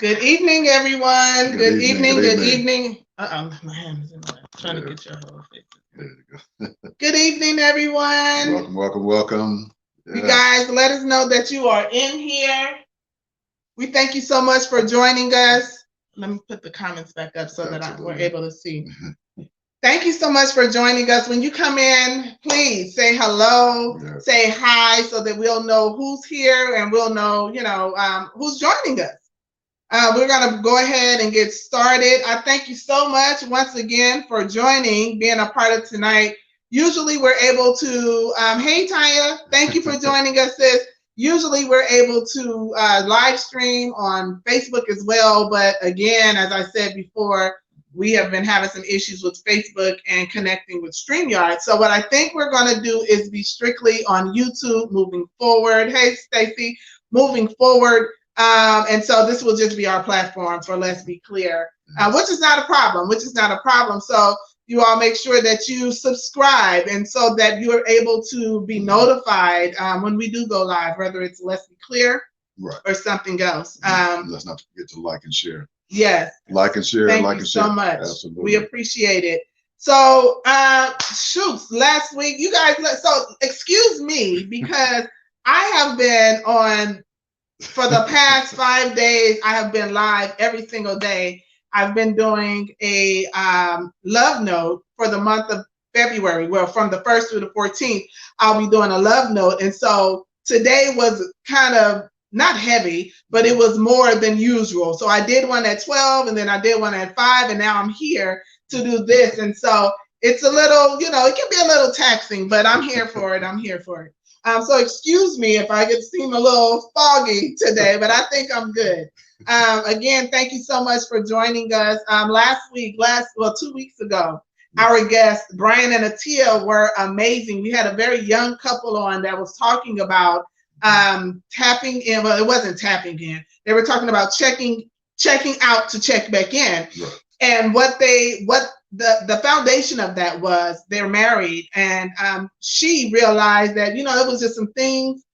Good evening, everyone. Good evening. Good evening. evening. My hand is in my trying to get your whole face. There you go. Good evening, everyone. Welcome. You Yeah, guys, let us know that you are in here. We thank you so much for joining us. Let me put the comments back up so that we're able to see. Thank you so much for joining us. When you come in, please say hello, say hi, so that we'll know who's here and we'll know, who's joining us. We're going to go ahead and get started. I thank you so much once again for joining, being a part of tonight. Usually we're able to, hey Tanya, thank you for joining us, sis. Usually we're able to live stream on Facebook as well. But again, as I said before, we have been having some issues with Facebook and connecting with StreamYard. So what I think we're going to do is be strictly on YouTube moving forward. Hey, Stacy, moving forward. And so this will just be our platform for Let's Be Clear, which is not a problem. So you all make sure that you subscribe, and so that you are able to be notified when we do go live, whether it's Let's Be Clear or something else. Let's not forget to like and share. Yes. Like and share. Thank you so much. Absolutely. We appreciate it. So, last week, you guys, so excuse me, because I have been on, for the past 5 days, I have been live every single day. I've been doing a love note for the month of February. Well, from the 1st through the 14th, I'll be doing a love note. And so today was kind of not heavy, but it was more than usual. So I did one at 12, and then I did one at 5, and now I'm here to do this. And so it's a little, it can be a little taxing, but I'm here for it. So excuse me if I seem a little foggy today, but I think I'm good. Again, thank you so much for joining us. 2 weeks ago, our guests, Brian and Atia, were amazing. We had a very young couple on that was talking about tapping in. Well, it wasn't tapping in. They were talking about checking out to check back in. Right. And the foundation of that was they're married, and she realized that, it was just some things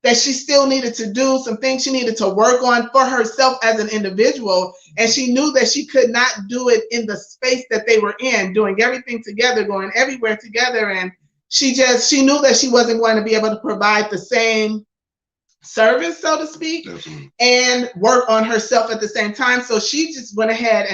that she still needed to do, some things she needed to work on for herself as an individual. And she knew that she could not do it in the space that they were in, doing everything together, going everywhere together. And she knew that she wasn't going to be able to provide the same service, so to speak, and work on herself at the same time. So she just went ahead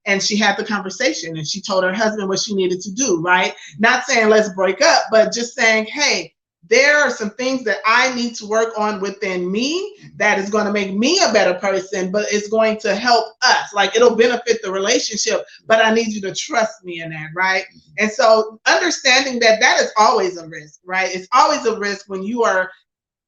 and she had the conversation, and she told her husband what she needed to do, right? Not saying let's break up, but just saying, hey, there are some things that I need to work on within me that is going to make me a better person, but it's going to help us. Like, it'll benefit the relationship, but I need you to trust me in that, right? And so understanding that is always a risk, right? It's always a risk when you are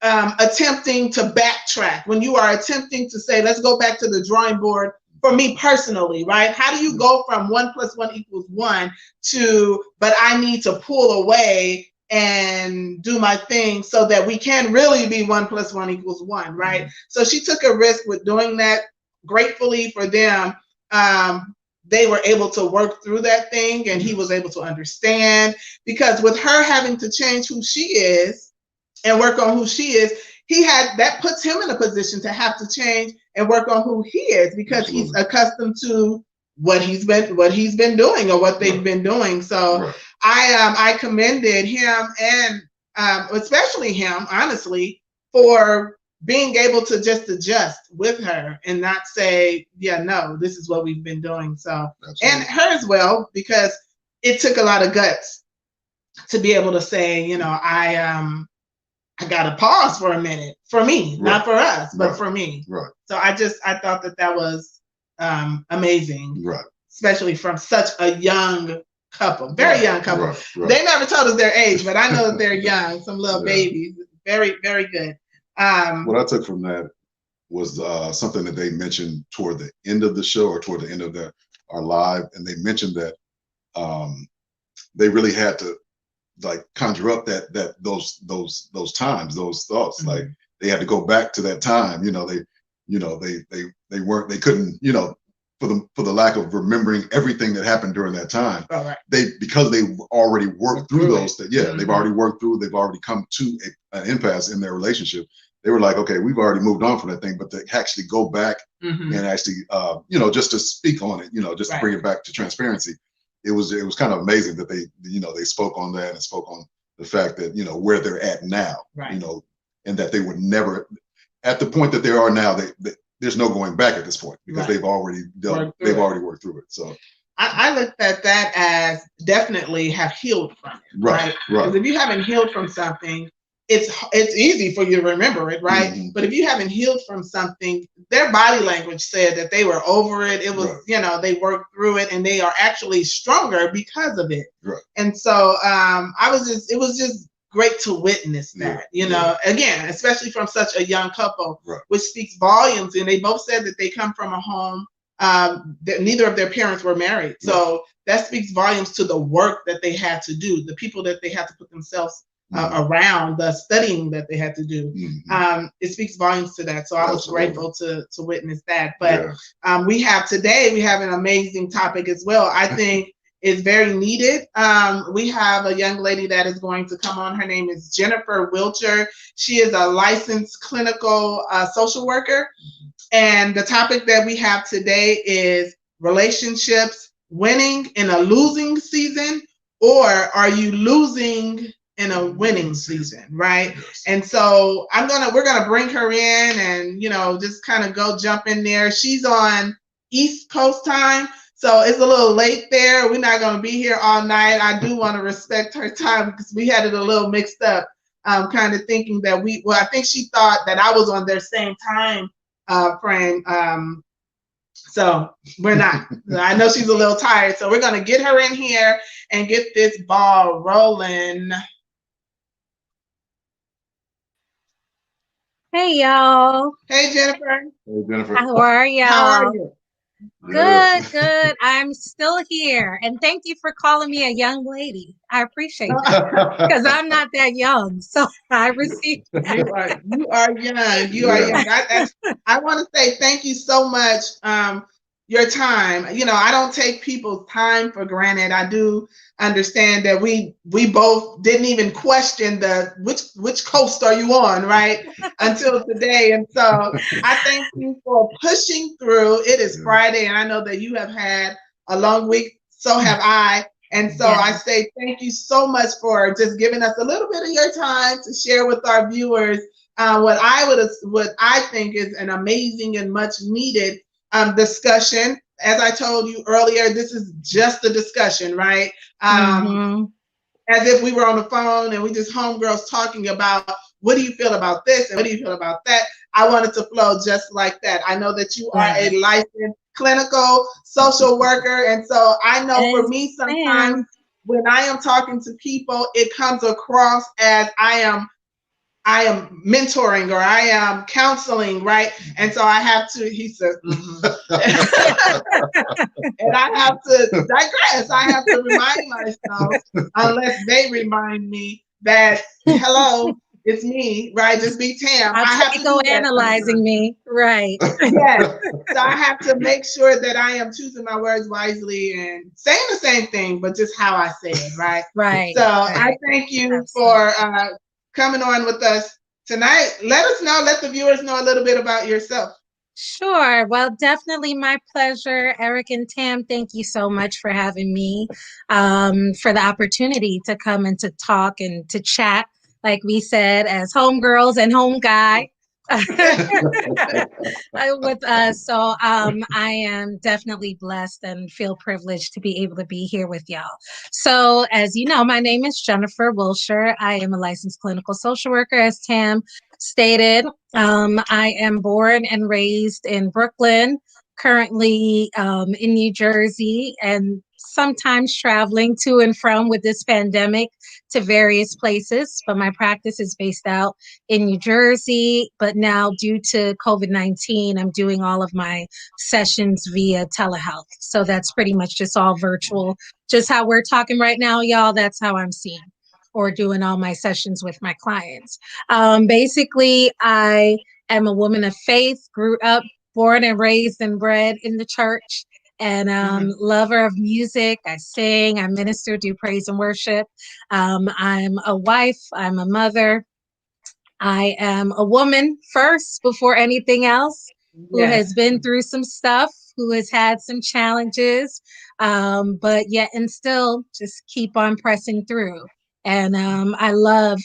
attempting to backtrack, when you are attempting to say, let's go back to the drawing board. For me personally, right? How do you go from 1 + 1 = 1 to, but I need to pull away and do my thing so that we can really be 1 + 1 = 1, right? Mm-hmm. So she took a risk with doing that. Gratefully for them, they were able to work through that thing, and he was able to understand, because with her having to change who she is and work on who she is, that puts him in a position to have to change and work on who he is, because he's accustomed to what he's been doing or what they've been doing. So I commended him, and especially him, honestly, for being able to just adjust with her and not say, yeah, no, this is what we've been doing. So, and her as well, because it took a lot of guts to be able to say, I got to pause for a minute, for me, not for us, but for me. Right. So I thought that was amazing, right? Especially from such a young couple, very young couple. Right. They never told us their age, but I know that they're young, some little babies. Very, very good. What I took from that was something that they mentioned toward the end of the show, or toward the end of our live, and they mentioned that they really had to conjure up those times, those thoughts. Mm-hmm. Like, they had to go back to that time. They couldn't, for the lack of remembering everything that happened during that time. Oh, right. Because they already worked through those things. Yeah, mm-hmm. They've already worked through. They've already come to an impasse in their relationship. they were like, okay, we've already moved on from that thing, but to actually go back Mm-hmm. and actually, just to speak on it, just to bring it back to transparency, it was kind of amazing that they spoke on that and spoke on the fact that, where they're at now, right. And that they would never, at the point that they are now, there's no going back at this point because right. they've already already worked through it. So I looked at that as definitely have healed from it, right? Because if you haven't healed from something, it's easy for you to remember it, right? Mm-hmm. But if you haven't healed from something, their body language said that they were over it. It was, they worked through it, and they are actually stronger because of it. Right. And so it was just great to witness that, again, especially from such a young couple, which speaks volumes. And they both said that they come from a home that neither of their parents were married. So that speaks volumes to the work that they had to do, the people that they had to put themselves around, the studying that they had to do. It speaks volumes to that. So I was grateful to witness that. But we have an amazing topic as well. I think is very needed. We have a young lady that is going to come on. Her name is Jenifer Wilcher. She is a licensed clinical social worker. And the topic that we have today is relationships, winning in a losing season, or are you losing in a winning season, right? Yes. And so we're gonna bring her in and just kind of jump in there. She's on East Coast time, so it's a little late there. We're not gonna be here all night. I do want to respect her time because we had it a little mixed up, kind of thinking that I think she thought that I was on their same time frame. So we're not. I know she's a little tired, so we're gonna get her in here and get this ball rolling. Hey y'all. Hey Jenifer. Hey Jenifer. How are y'all? How are you? Good. I'm still here. And thank you for calling me a young lady. I appreciate that because I'm not that young. So I received that. You are young. You are young. I want to say thank you so much. Your time. I don't take people's time for granted. I do understand that we both didn't even question which coast are you on, right? Until today. And so I thank you for pushing through. It is Friday, and I know that you have had a long week. So have I. And so I say thank you so much for just giving us a little bit of your time to share with our viewers what I think is an amazing and much needed discussion. As I told you earlier, this is just a discussion, right? As if we were on the phone and we just homegirls talking about what do you feel about this and what do you feel about that. I want it to flow just like that. I know that you are a licensed clinical social worker, and so I know for me sometimes when I am talking to people, it comes across as I am mentoring or I am counseling, right? And so I have to, he said, and I have to digress. I have to remind myself, unless they remind me that, hello, it's me, right? Just be Tam. I have to go analyzing me, right? Yes. So I have to make sure that I am choosing my words wisely and saying the same thing, but just how I say it, right? Right. So I thank you for coming on with us tonight. Let the viewers know a little bit about yourself. Sure. Well, definitely my pleasure. Eric and Tam, thank you so much for having me, for the opportunity to come and to talk and to chat, like we said, as homegirls and home guy with us. So I am definitely blessed and feel privileged to be able to be here with y'all. So as you know, my name is Jenifer Wilcher. I am a licensed clinical social worker, as Tam stated. I am born and raised in Brooklyn, currently in New Jersey, and sometimes traveling to and from with this pandemic to various places. But my practice is based out in New Jersey. But now, due to COVID-19, I'm doing all of my sessions via telehealth. So that's pretty much just all virtual. Just how we're talking right now, y'all, that's how I'm seeing or doing all my sessions with my clients. Basically, I am a woman of faith, grew up, born and raised and bred in the church, and lover of music. I sing, I minister, do praise and worship. I'm a wife, I'm a mother, I am a woman first before anything else, who has Yes. been through some stuff, who has had some challenges, but yet and still just keep on pressing through. And I love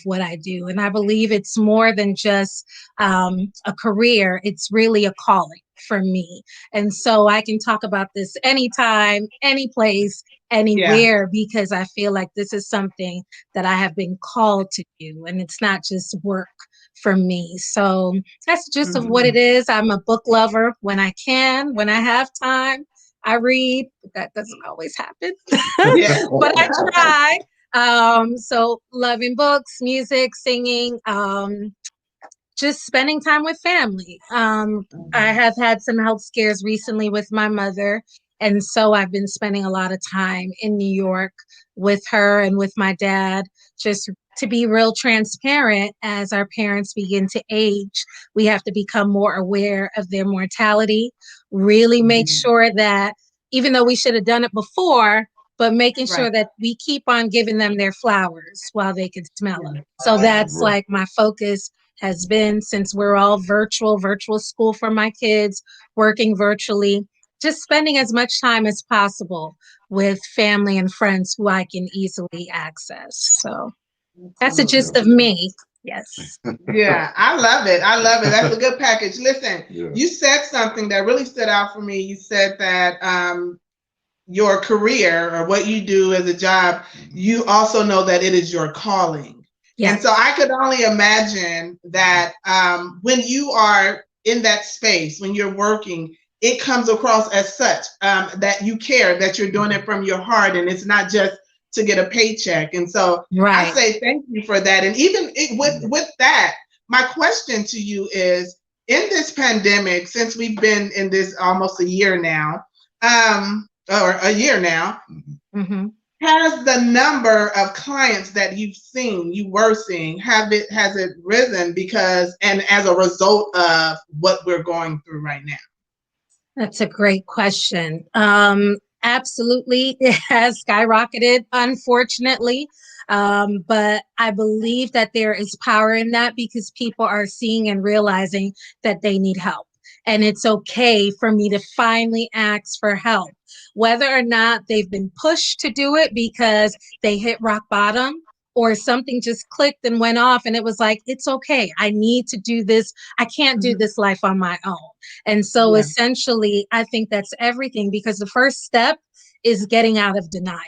what I do. And I believe it's more than just a career, it's really a calling for me. And so I can talk about this anytime, any place, Yeah. anywhere, because I feel like this is something that I have been called to do. And it's not just work for me. So that's just of what it is. I'm a book lover when I can, when I have time. I read, but that doesn't always happen, Yeah. but I try. So loving books, music, singing, just spending time with family. I have had some health scares recently with my mother. And so I've been spending a lot of time in New York with her and with my dad, just to be real transparent. As our parents begin to age, we have to become more aware of their mortality, really make sure that even though we should have done it before, but making sure Right. that we keep on giving them their flowers while they can smell them. So that's like my focus has been, since we're all virtual school for my kids, working virtually, just spending as much time as possible with family and friends who I can easily access. So that's the gist of me. Yes. Yeah, I love it. I love it. That's a good package. Listen, you said something that really stood out for me. You said that your career or what you do as a job, you also know that it is your calling. Yes. And so I could only imagine that when you are in that space, when you're working, it comes across as such that you care, that you're doing it from your heart, and it's not just to get a paycheck. And so I say thank you for that. And even with that, my question to you is, in this pandemic, since we've been in this almost a year now, or a year now, has the number of clients that you were seeing, has it risen because, and as a result of what we're going through right now? That's a great question. Absolutely, it has skyrocketed, unfortunately. But I believe that there is power in that, because people are seeing and realizing that they need help. And it's okay for me to finally ask for help, whether or not they've been pushed to do it because they hit rock bottom, or something just clicked and went off and it was like, it's okay, I need to do this. I can't do this life on my own. And so essentially, I think that's everything, because the first step is getting out of denial.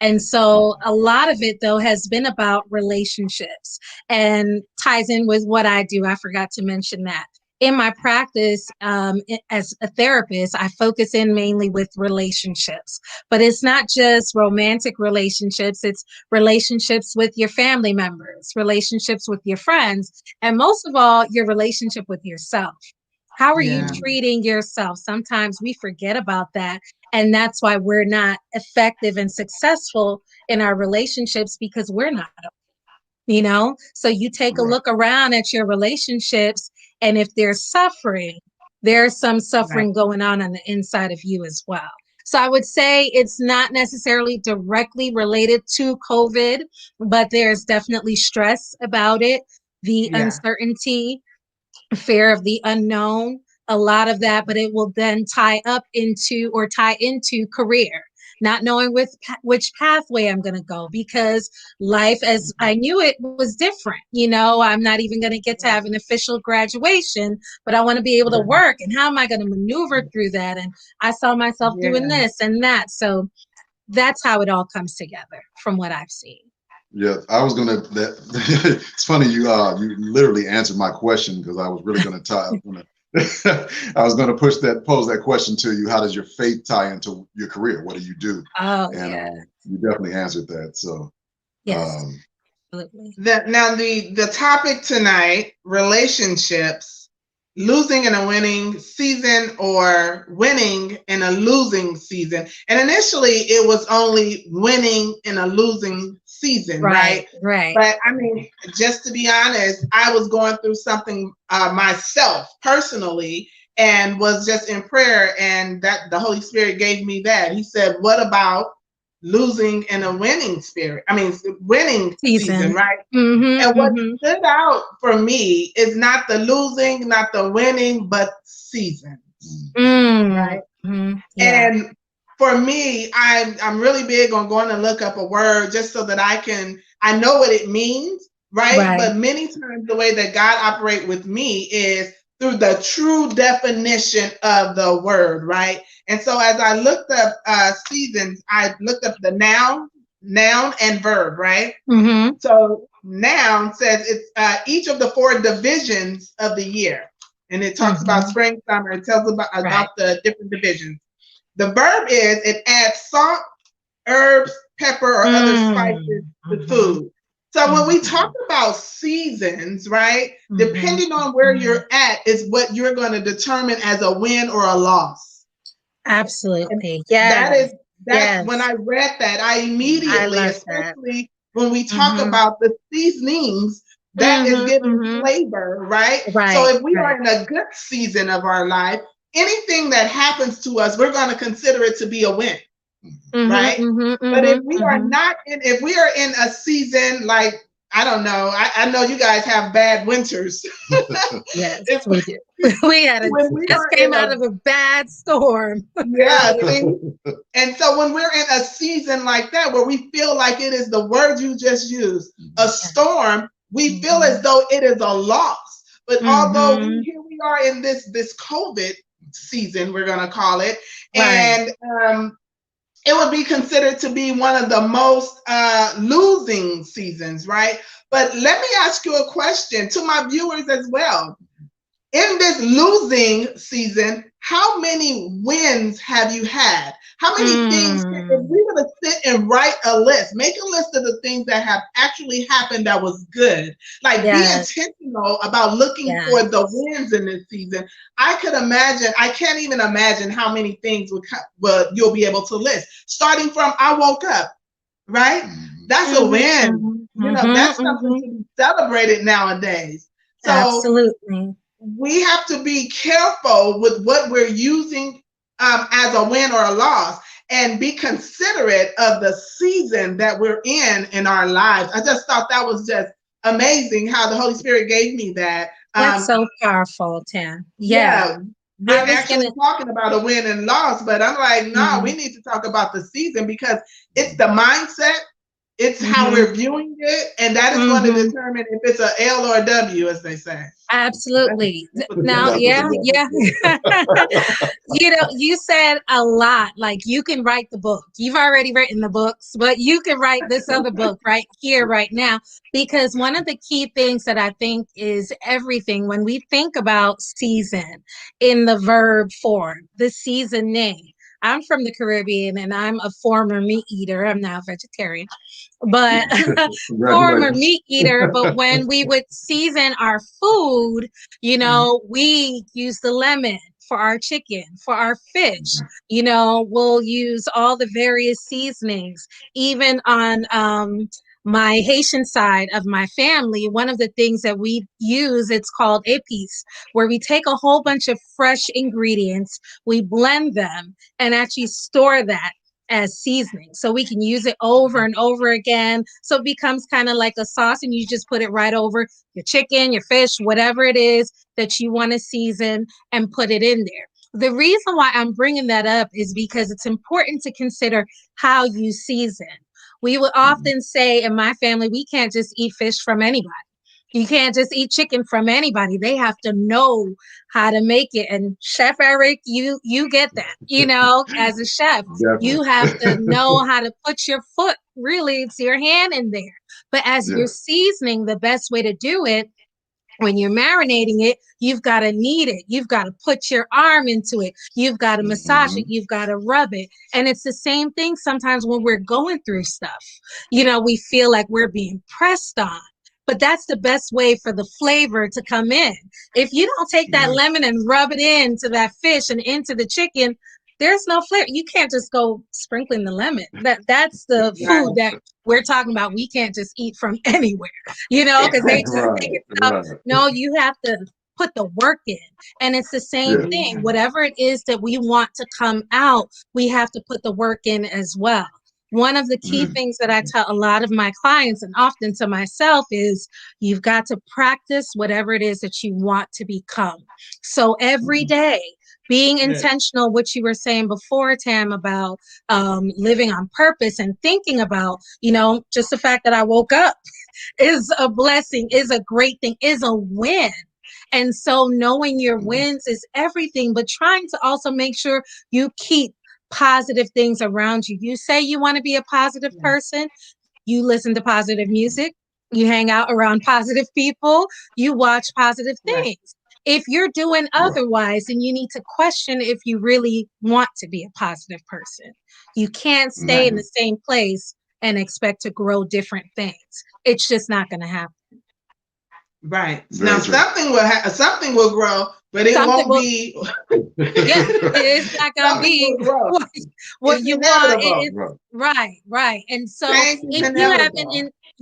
And so a lot of it, though, has been about relationships, and ties in with what I do. I forgot to mention that. In my practice as a therapist, I focus in mainly with relationships, but it's not just romantic relationships. It's relationships with your family members, relationships with your friends, and most of all, your relationship with yourself. How are you treating yourself? Sometimes we forget about that. And that's why we're not effective and successful in our relationships, because we're not, So you take a look around at your relationships, and if there's suffering, there's some suffering going on the inside of you as well. So I would say it's not necessarily directly related to COVID, but there's definitely stress about it, the uncertainty, fear of the unknown, a lot of that, but it will then tie into career, not knowing which pathway I'm going to go, because life as I knew it was different. I'm not even going to get to have an official graduation, but I want to be able to work. And how am I going to maneuver through that? And I saw myself doing this and that. So that's how it all comes together from what I've seen. Yeah, I was gonna. It's funny you literally answered my question, because I was really gonna I was gonna pose that question to you. How does your faith tie into your career? What do you do? And you definitely answered that. So yes, absolutely. Now the topic tonight: relationships. Losing in a winning season or winning in a losing season. And initially it was only winning in a losing season, right? But I mean, just to be honest, I was going through something myself personally, and was just in prayer, and that the Holy Spirit gave me that. He said, what about losing in a winning spirit. I mean, winning season, right? Mm-hmm, And what stood out for me is not the losing, not the winning, but seasons, right? Yeah. And for me, I'm really big on going to look up a word just so that I know what it means, right? But many times the way that God operates with me is through the true definition of the word, right? And so as I looked up seasons, I looked up the noun and verb, right? So noun says it's each of the 4 divisions of the year. And it talks about spring, summer. It tells about the different divisions. The verb is it adds salt, herbs, pepper, or other spices to food. So when we talk about seasons, right, depending on where you're at is what you're going to determine as a win or a loss. Absolutely. That's when I read that, I immediately, especially when we talk about the seasonings, that is giving flavor, right? So if we are in a good season of our life, anything that happens to us, we're going to consider it to be a win, right? But if we are not if we are in a season like, I don't know, I know you guys have bad winters. Yes, we do. We just came out of a bad storm. Yeah, see? And so when we're in a season like that, where we feel like it is the word you just used, a storm, we feel as though it is a loss. But although here we are in this COVID season, we're going to call it, and it would be considered to be one of the most losing seasons, right? But let me ask you a question to my viewers as well. In this losing season, how many wins have you had? How many things, if we were to sit and write a list, make a list of the things that have actually happened that was good, like be intentional about looking for the wins in this season. I can't even imagine how many things you'll be able to list. Starting from, I woke up, right? That's a win. That's something to be celebrated nowadays. So absolutely. We have to be careful with what we're using as a win or a loss, and be considerate of the season that we're in our lives. I just thought that was just amazing how the Holy Spirit gave me that. That's so powerful, Tam. We're actually talking about a win and loss, but I'm like, no, we need to talk about the season, because it's the mindset. It's how we're viewing it, and that is going to determine if it's a L or a W, as they say. Absolutely. Now, yeah. You said a lot. Like, you can write the book. You've already written the books, but you can write this other book right here, right now. Because one of the key things that I think is everything when we think about season in the verb form, the seasoning. I'm from the Caribbean and I'm a former meat eater. I'm now vegetarian, but former meat eater. But when we would season our food, we use the lemon for our chicken, for our fish. We'll use all the various seasonings, even on my Haitian side of my family. One of the things that we use, it's called épices, where we take a whole bunch of fresh ingredients, we blend them, and actually store that as seasoning. So we can use it over and over again. So it becomes kind of like a sauce, and you just put it right over your chicken, your fish, whatever it is that you want to season, and put it in there. The reason why I'm bringing that up is because it's important to consider how you season. We would often say in my family, we can't just eat fish from anybody. You can't just eat chicken from anybody. They have to know how to make it. And Chef Eric, you get that, as a chef, you have to know how to put your foot, really, it's your hand in there. But as you're seasoning, the best way to do it, when you're marinating it, you've got to knead it. You've got to put your arm into it. You've got to massage it. You've got to rub it. And it's the same thing sometimes when we're going through stuff. We feel like we're being pressed on. But that's the best way for the flavor to come in. If you don't take that lemon and rub it into that fish and into the chicken, there's no flavor. You can't just go sprinkling the lemon. That's the food that we're talking about. We can't just eat from anywhere, because they just take it up. No, you have to put the work in. And it's the same thing. Whatever it is that we want to come out, we have to put the work in as well. one of the key things that I tell a lot of my clients and often to myself is you've got to practice whatever it is that you want to become. So every day, being intentional, what you were saying before, Tam, about living on purpose and thinking about, just the fact that I woke up is a blessing, is a great thing, is a win. And so knowing your wins is everything, but trying to also make sure you keep positive things around you. You say you want to be a positive person, you listen to positive music, you hang out around positive people, you watch positive things. If you're doing otherwise, then you need to question if you really want to be a positive person. You can't stay in the same place and expect to grow different things. It's just not going to happen. Right. Now something will grow, but it won't be. It's not going to be what you want. Right. And so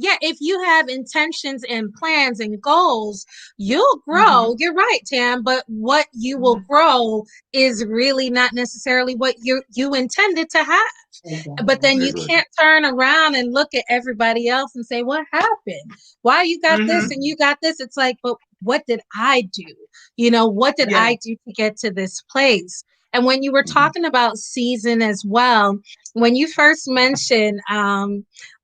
if you have intentions and plans and goals, you'll grow. You're right, Tam. But what you will grow is really not necessarily what you intended to have. But then you can't turn around and look at everybody else and say, what happened? Why you got this and you got this? It's like, but what did I do? What did I do to get to this place? And when you were talking about season as well, when you first mentioned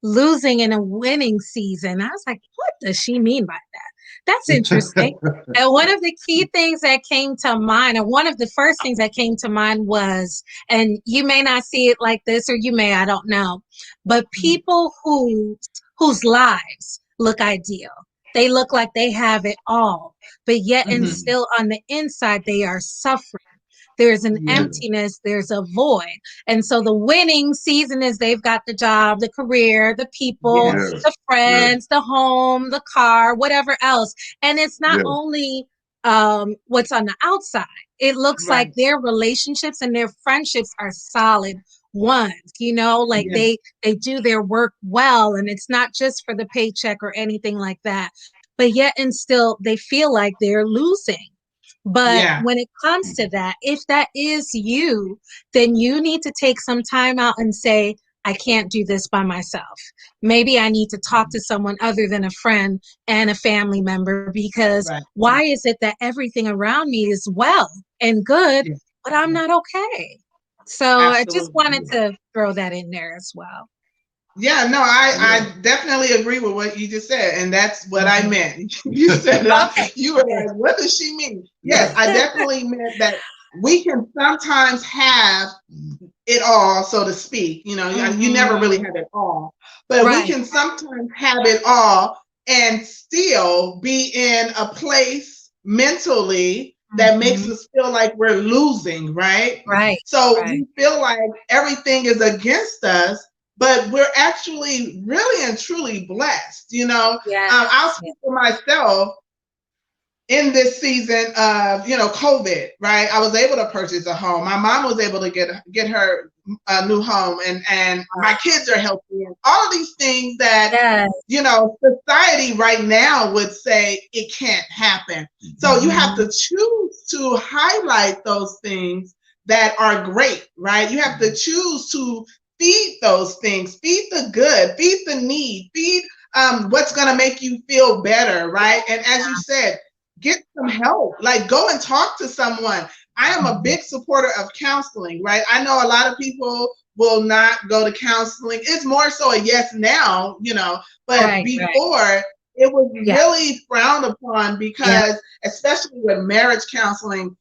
losing in a winning season, I was like, what does she mean by that? That's interesting. And one of the key things that came to mind, and one of the first things that came to mind was, and you may not see it like this, or you may, I don't know, but people whose lives look ideal. They look like they have it all, but yet and still on the inside, they are suffering. There's an emptiness, there's a void. And so the winning season is they've got the job, the career, the people, the friends, the home, the car, whatever else. And it's not only what's on the outside. It looks like their relationships and their friendships are solid ones, they do their work well. And it's not just for the paycheck or anything like that. But yet and still they feel like they're losing. But when it comes to that, if that is you, then you need to take some time out and say, I can't do this by myself. Maybe I need to talk to someone other than a friend and a family member, because why is it that everything around me is well and good, but I'm not okay? So I just wanted to throw that in there as well. Yeah, no, I definitely agree with what you just said. And that's what I meant. You said, you were like, what does she mean? Yes, I definitely meant that we can sometimes have it all, so to speak. You never really have it all. But we can sometimes have it all and still be in a place mentally that makes us feel like we're losing, right? So we feel like everything is against us, but we're actually really and truly blessed. I'll speak for myself. In this season of, COVID, right? I was able to purchase a home. My mom was able to get her a new home, and my kids are healthy, and all of these things that, society right now would say it can't happen. So you have to choose to highlight those things that are great, right? You have to choose to feed those things, feed the good, feed the need, feed what's going to make you feel better, right? And as you said, get some help, like go and talk to someone. I am a big supporter of counseling, right? I know a lot of people will not go to counseling. It's more so a yes now, but before it was really frowned upon, because especially with marriage counseling,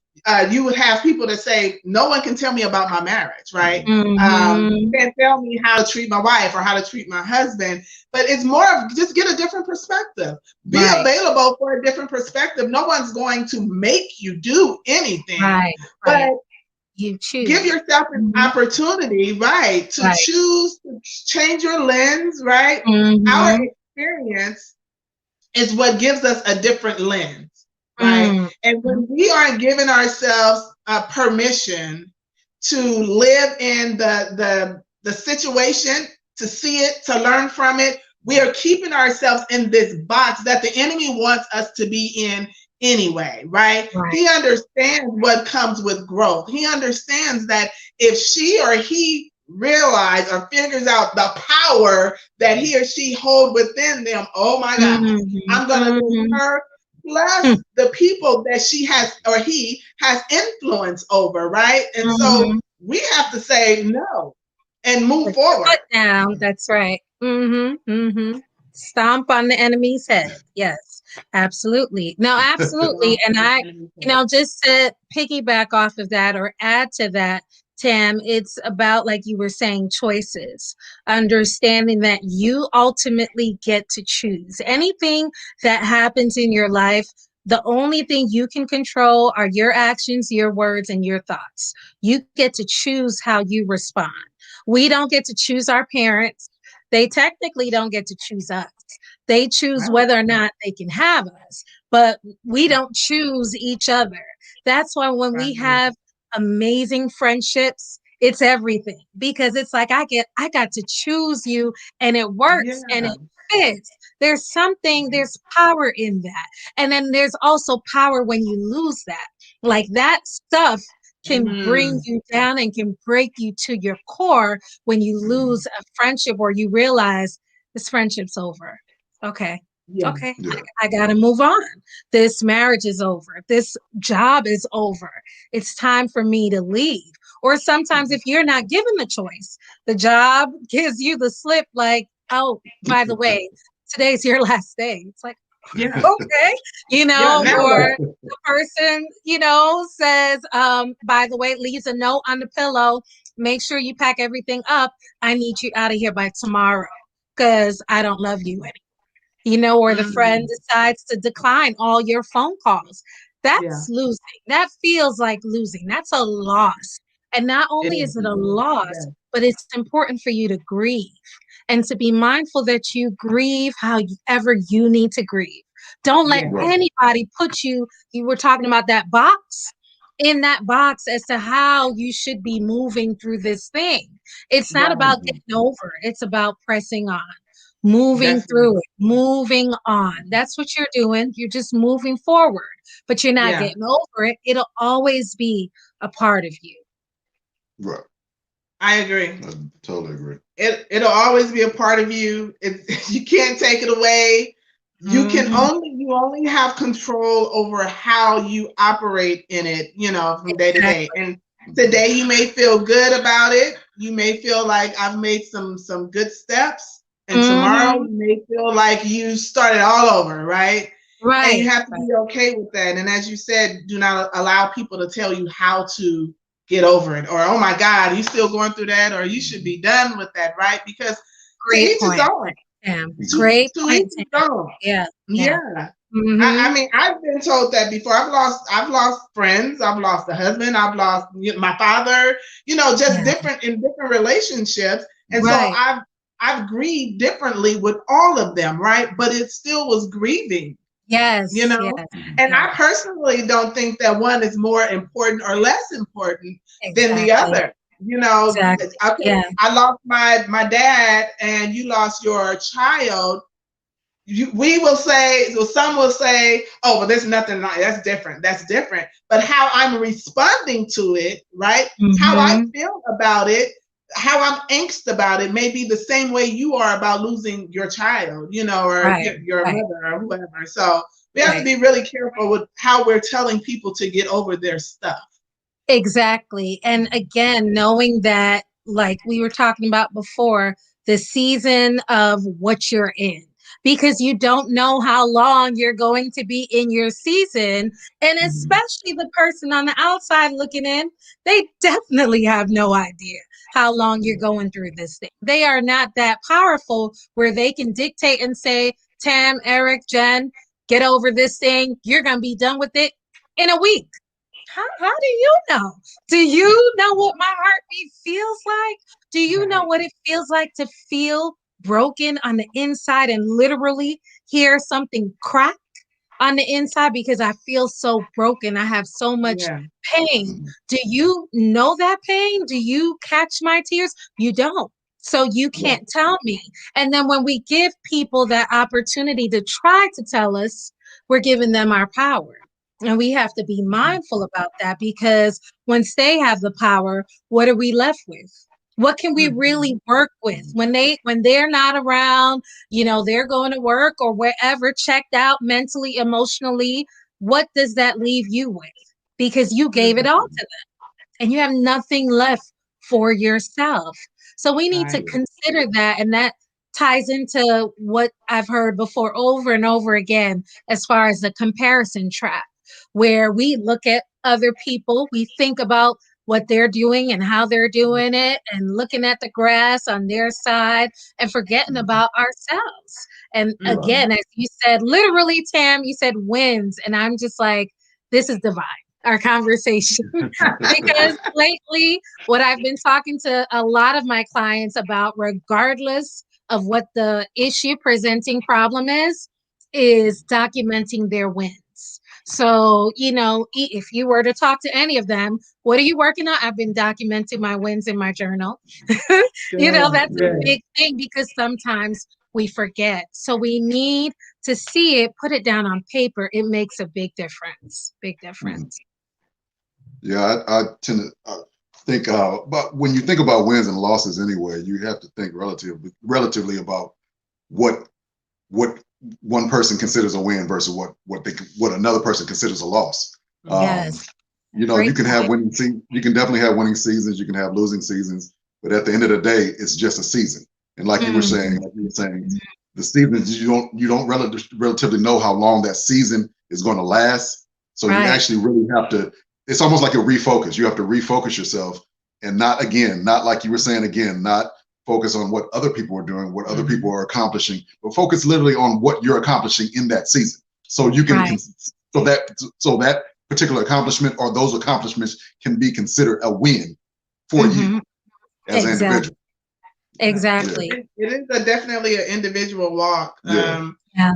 you would have people that say, no one can tell me about my marriage, right? You can't tell me how to treat my wife or how to treat my husband. But it's more of just get a different perspective. Be available for a different perspective. No one's going to make you do anything. But you choose. Give yourself an opportunity, to choose to change your lens, right? Our experience is what gives us a different lens. Right. And when we aren't giving ourselves permission to live in the situation, to see it, to learn from it, we are keeping ourselves in this box that the enemy wants us to be in anyway, right? He understands what comes with growth. He understands that if she or he realize or figures out the power that he or she hold within them, oh my God, I'm going to lose her. Plus the people that she has or he has influence over, right? And so we have to say no and move forward. Put down. That's right. Stomp on the enemy's head. Yes, absolutely. No, absolutely. And I, just to piggyback off of that or add to that, Tam, it's about, like you were saying, choices, understanding that you ultimately get to choose. Anything that happens in your life, the only thing you can control are your actions, your words, and your thoughts. You get to choose how you respond. We don't get to choose our parents. They technically don't get to choose us. They choose whether or not they can have us, but we don't choose each other. That's why when we have amazing friendships, it's everything, because it's like I got to choose you, and it works and it fits. There's power in that. And then there's also power when you lose that. Like that stuff can bring you down and can break you to your core when you lose a friendship or you realize this friendship's over. Okay. Okay. I got to move on. This marriage is over. This job is over. It's time for me to leave. Or sometimes if you're not given the choice, the job gives you the slip like, oh, by the way, today's your last day. It's like, okay, or the person, says, by the way, leaves a note on the pillow. Make sure you pack everything up. I need you out of here by tomorrow because I don't love you anymore. Or the friend decides to decline all your phone calls. That's losing. That feels like losing. That's a loss. And not only is it a loss, but it's important for you to grieve and to be mindful that you grieve however you need to grieve. Don't let anybody put you were talking about that box, in that box as to how you should be moving through this thing. It's not about getting over. It's about pressing on, moving through it, moving on. That's what you're doing. You're just moving forward, but you're not getting over it. It'll always be a part of you. Right. I agree. I totally agree. It'll always be a part of you. You can't take it away. You only have control over how you operate in it, from day to day. And today you may feel good about it. You may feel like I've made some good steps. And tomorrow you may feel like you started all over, right? Right. And you have to be okay with that. And as you said, do not allow people to tell you how to get over it, or oh my God, you still going through that, or you should be done with that, right? Because great point. Great point. Yeah. I mean, I've been told that before. I've lost friends. I've lost a husband. I've lost my father. Just different relationships, and so I've grieved differently with all of them, right? But it still was grieving. Yes. And I personally don't think that one is more important or less important than the other. Okay, I lost my dad and you lost your child. We will say, so some will say, oh, well, there's nothing like that's different. That's different. But how I'm responding to it, right? How I feel about it, how I'm angst about it may be the same way you are about losing your child, or your mother or whoever. So we have to be really careful with how we're telling people to get over their stuff. Exactly. And again, knowing that, like we were talking about before, the season of what you're in, because you don't know how long you're going to be in your season. And especially the person on the outside looking in, they definitely have no idea how long you're going through this thing. They are not that powerful where they can dictate and say, Tam, Eric, Jen, get over this thing. You're going to be done with it in a week. How do you know? Do you know what my heartbeat feels like? Do you know what it feels like to feel broken on the inside and literally hear something crack on the inside because I feel so broken? I have so much pain. Do you know that pain? Do you catch my tears? You don't. So you can't tell me. And then when we give people that opportunity to try to tell us, we're giving them our power. And we have to be mindful about that, because once they have the power, what are we left with? What can we really work with when they're not around, they're going to work or wherever, checked out mentally, emotionally? What does that leave you with? Because you gave it all to them and you have nothing left for yourself. So we need to consider that. And that ties into what I've heard before over and over again, as far as the comparison trap, where we look at other people, we think about what they're doing and how they're doing it and looking at the grass on their side and forgetting about ourselves. And again, as you said, literally, Tam, you said wins. And I'm just like, this is divine, our conversation. Because lately, what I've been talking to a lot of my clients about, regardless of what the issue presenting problem is documenting their wins. So, if you were to talk to any of them, what are you working on? I've been documenting my wins in my journal. That's a big thing because sometimes we forget. So we need to see it, put it down on paper. It makes a big difference. Big difference. Yeah, I tend to think, but when you think about wins and losses anyway, you have to think relatively about what one person considers a win versus what another person considers a loss. Yes. You can have winning seasons. You can definitely have winning seasons. You can have losing seasons. But at the end of the day, it's just a season. And like you were saying, the seasons, you don't relatively know how long that season is going to last. So you actually really have to. It's almost like a refocus. You have to refocus yourself, and not like you were saying again, not focus on what other people are doing, what other people are accomplishing, but focus literally on what you're accomplishing in that season. So you can, so that particular accomplishment or those accomplishments can be considered a win for you as an individual. Exactly. It is definitely an individual walk.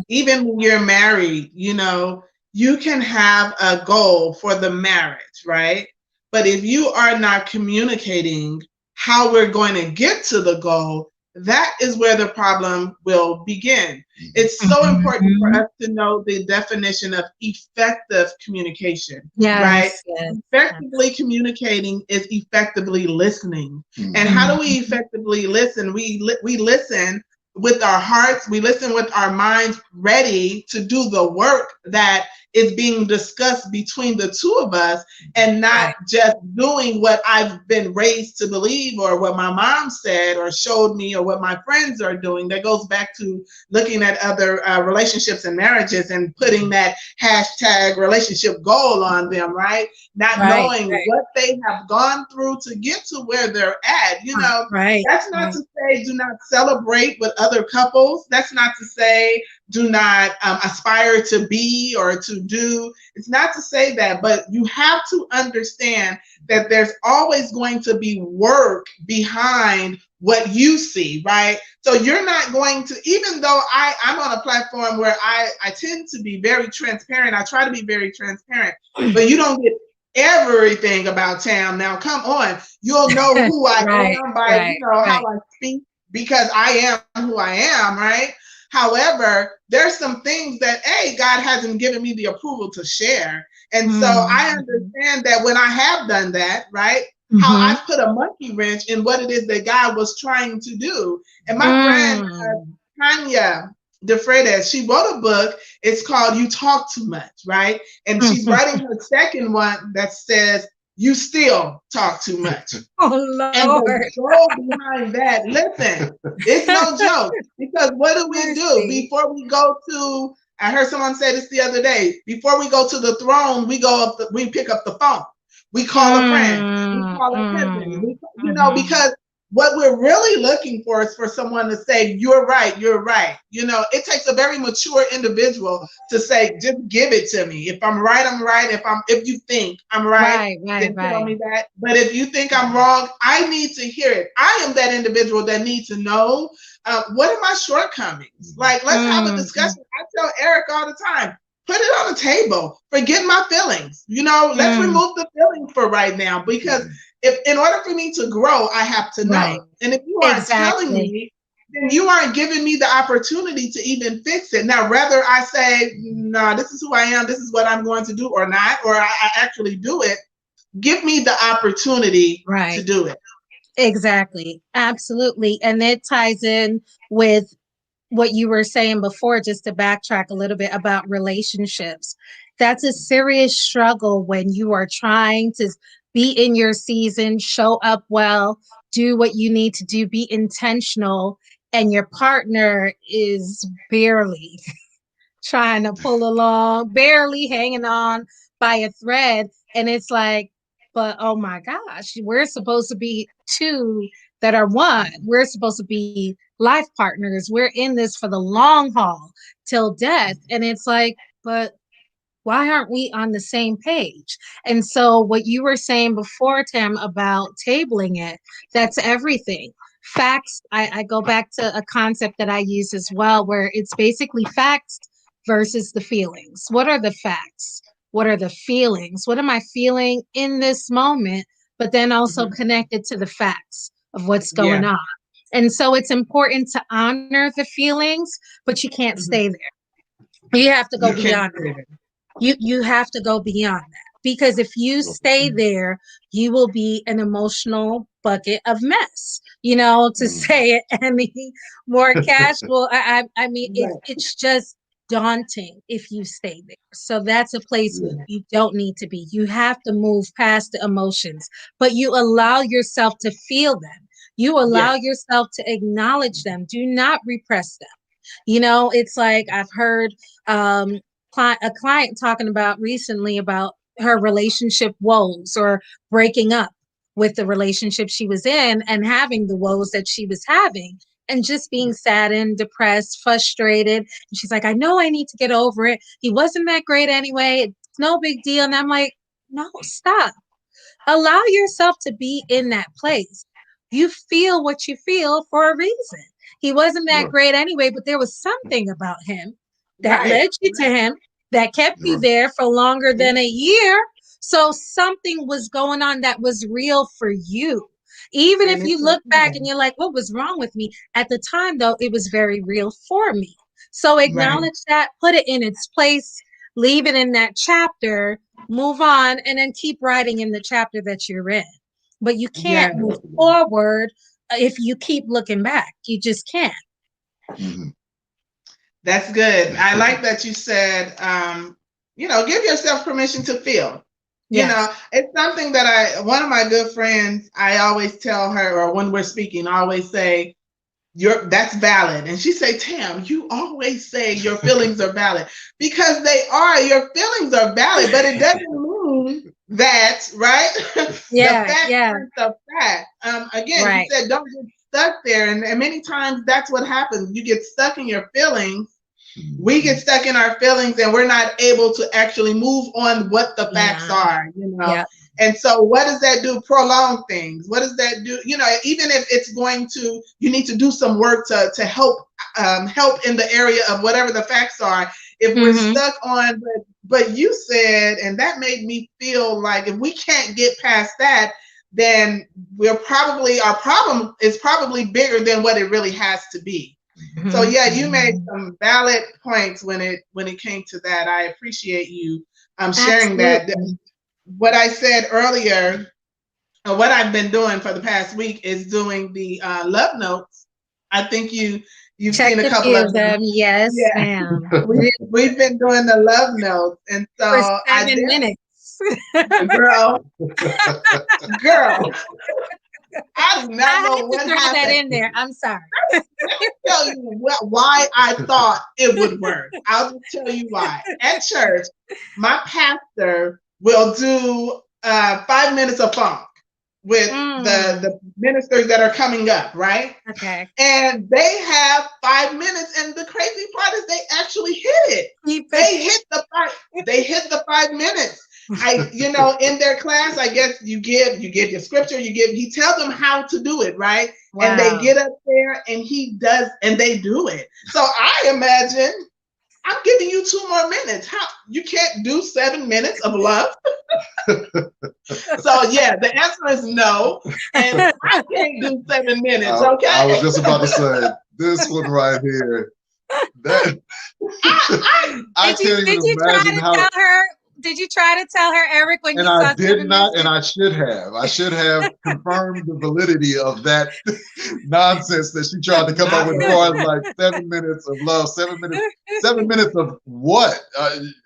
Even when you're married, you can have a goal for the marriage, right? But if you are not communicating how we're going to get to the goal, that is where the problem will begin. It's so important for us to know the definition of effective communication, right? Yes. Effectively communicating is effectively listening. And how do we effectively listen? We listen with our hearts, we listen with our minds ready to do the work that is being discussed between the two of us, and not just doing what I've been raised to believe or what my mom said or showed me or what my friends are doing. That goes back to looking at other relationships and marriages and putting that hashtag relationship goal on them, right? Not knowing what they have gone through to get to where they're at. That's not to say do not celebrate with other couples. That's not to say do not aspire to be or to do. It's not to say that, but you have to understand that there's always going to be work behind what you see, right? So you're not going to, even though I'm on a platform where I tend to be very transparent, I try to be very transparent, but you don't get everything about Tam. Now, come on, you'll know who I am by how I speak, because I am who I am, right? However, there's some things that God hasn't given me the approval to share. And so I understand that when I have done that, right, how I put a monkey wrench in what it is that God was trying to do. And my friend, Tanya DeFreitas, she wrote a book. It's called You Talk Too Much, right? And she's writing her second one that says, You Still Talk Too Much. Oh, Lord. And the goal behind that, listen, it's no joke. Because what do we do before we go to, I heard someone say this the other day, before we go to the throne, we pick up the phone. We call a friend. We call a cousin. Because what we're really looking for is for someone to say, you're right, you're right. It takes a very mature individual to say, just give it to me. If I'm right, I'm right. If you think I'm right, then tell me that. But if you think I'm wrong, I need to hear it. I am that individual that needs to know what are my shortcomings. Like, let's have a discussion. I tell Eric all the time, put it on the table. Forget my feelings. Let's remove the feelings for right now, because if in order for me to grow, I have to know. And if you aren't telling me, then you aren't giving me the opportunity to even fix it. Now, whether I say, no, this is who I am, this is what I'm going to do or not, or I actually do it, give me the opportunity to do it. Exactly. Absolutely. And it ties in with what you were saying before, just to backtrack a little bit about relationships. That's a serious struggle when you are trying to be in your season, show up well, do what you need to do, be intentional, and your partner is barely trying to pull along, barely hanging on by a thread. And it's like, but oh my gosh, we're supposed to be two that are one. We're supposed to be life partners. We're in this for the long haul till death. And it's like, but why aren't we on the same page? And so, what you were saying before, Tim, about tabling it, that's everything. Facts, I go back to a concept that I use as well, where it's basically facts versus the feelings. What are the facts? What are the feelings? What am I feeling in this moment? But then also connected to the facts of what's going on. And so, it's important to honor the feelings, but you can't stay there. You have to go beyond it. You have to go beyond that, because if you stay there, you will be an emotional bucket of mess, to say it any more casual. I mean, it's just daunting if you stay there. So that's a place you don't need to be. You have to move past the emotions, but you allow yourself to feel them. You allow yourself to acknowledge them. Do not repress them. It's like I've heard a client talking about recently about her relationship woes, or breaking up with the relationship she was in and having the woes that she was having, and just being saddened, depressed, frustrated. And she's like, I know I need to get over it. He wasn't that great anyway. It's no big deal. And I'm like, no, stop. Allow yourself to be in that place. You feel what you feel for a reason. He wasn't that great anyway, but there was something about him that led you to him, that kept you there for longer than a year. So something was going on that was real for you. Even if you look back and you're like, what was wrong with me? At the time, though, it was very real for me. So acknowledge that, put it in its place, leave it in that chapter, move on, and then keep writing in the chapter that you're in. But you can't move forward if you keep looking back. You just can't. That's good. I like that you said, give yourself permission to feel. It's something that one of my good friends, I always tell her, or when we're speaking, I always say, that's valid. And she say, Tam, you always say your feelings are valid, because they are. Your feelings are valid, but it doesn't mean that, right? The fact. Again, you said don't get stuck there. And many times that's what happens. You get stuck in your feelings. We get stuck in our feelings, and we're not able to actually move on what the facts are, And so what does that do? Prolong things. What does that do? Even if it's you need to do some work to help in the area of whatever the facts are. If we're stuck on, but you said, and that made me feel like if we can't get past that, then our problem is probably bigger than what it really has to be. So you made some valid points when it came to that. I appreciate you sharing that. What I said earlier, what I've been doing for the past week is doing the love notes. I think you've seen a couple of them. Yes, ma'am. We've been doing the love notes, and so for 7 minutes. Girl. I do not know what happened. That in there. I'm sorry. Let me tell you why I thought it would work. I'll just tell you why. At church, my pastor will do 5 minutes of funk with the ministers that are coming up, right? Okay. And they have 5 minutes, and the crazy part is they actually hit it. They hit the 5 minutes. In their class, I guess you give your scripture, he tells them how to do it, right? Wow. And they get up there and he does, and they do it. So I imagine I'm giving you 2 more minutes. How you can't do 7 minutes of love? So the answer is no. And I can't do 7 minutes, okay? I was just about to say this one right here. I can't even imagine how. Tell her Did you try to tell her, Eric, when And you I saw did 7 not, minutes? and I should have. I should have confirmed the validity of that nonsense that she tried to come up with as far as like 7 minutes of love, 7 minutes of what?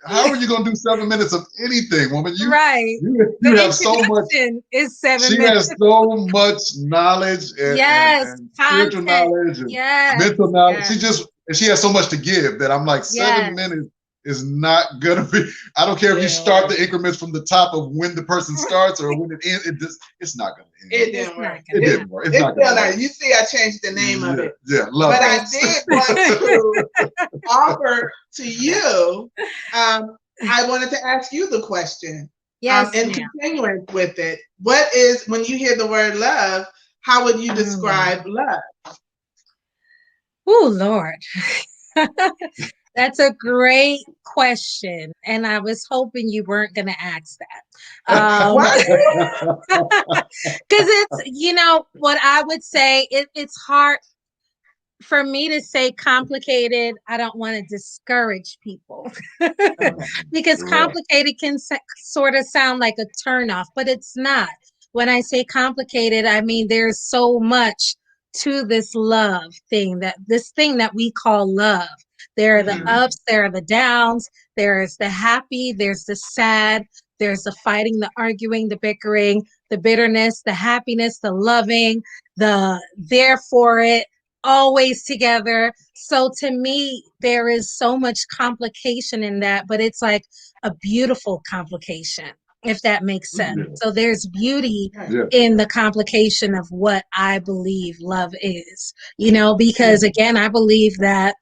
How are you going to do 7 minutes of anything, woman? Right. You have so much. Is 7 She minutes. has so much knowledge and spiritual knowledge and mental knowledge. She has so much to give that I'm like 7 minutes is not gonna be. I don't care if you start the increments from the top of when the person starts or when it ends. It's not gonna end. It didn't work. It didn't work. It's not gonna work. You see, I changed the name of it. Yeah, love but it. I did want to offer to you. I wanted to ask you the question. Yes, and continuing with it, what is, when you hear the word love, how would you describe love? Oh, Lord. That's a great question. And I was hoping you weren't going to ask that. Because it's, you know, what I would say, it's hard for me to say complicated. I don't want to discourage people because complicated can sort of sound like a turnoff, but it's not. When I say complicated, I mean, there's so much to this love thing, this thing that we call love. There are the ups, there are the downs, there's the happy, there's the sad, there's the fighting, the arguing, the bickering, the bitterness, the happiness, the loving, the there for it, always together. So to me, there is so much complication in that, but it's like a beautiful complication, if that makes sense. So there's beauty in the complication of what I believe love is, you know, because again, I believe that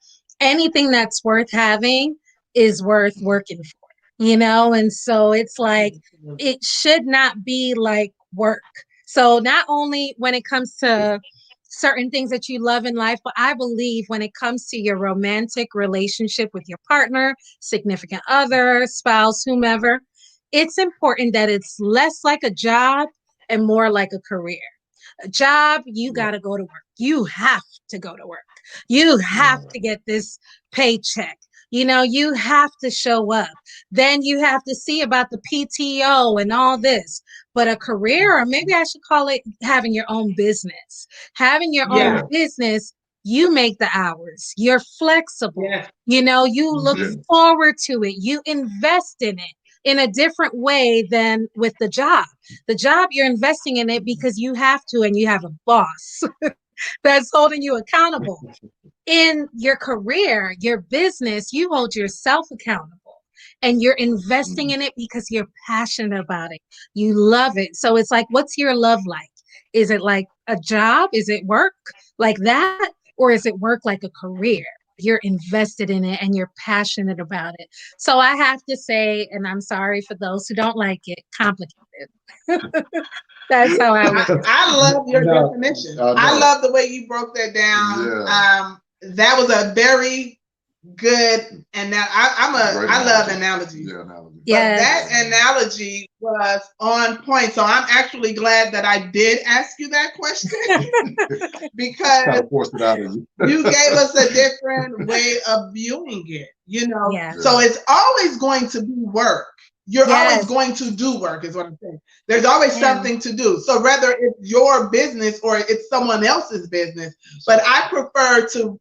anything that's worth having is worth working for, you know? And so it's like, it should not be like work. So not only when it comes to certain things that you love in life, but I believe when it comes to your romantic relationship with your partner, significant other, spouse, whomever, it's important that it's less like a job and more like a career. A job, you got to go to work. You have to go to work. You have to get this paycheck. You know, you have to show up. Then you have to see about the PTO and all this. But a career, or maybe I should call it having your own business. Having your own business, you make the hours. You're flexible. You know, you look forward to it. You invest in it in a different way than with the job. The job, you're investing in it because you have to, and you have a boss that's holding you accountable. In your career, your business, you hold yourself accountable and you're investing in it because you're passionate about it. You love it. So it's like, what's your love like? Is it like a job? Is it work like that? Or is it work like a career? You're invested in it and you're passionate about it. So I have to say, and I'm sorry for those who don't like it, complicated. That's how I love your definition. I love the way you broke that down. That was a very good, and now I love analogies. But that analogy was on point. So I'm actually glad that I did ask you that question because you gave us a different way of viewing it. You know, so it's always going to be work. You're always going to do work, is what I'm saying. There's always something to do. So whether it's your business or it's someone else's business, but I prefer to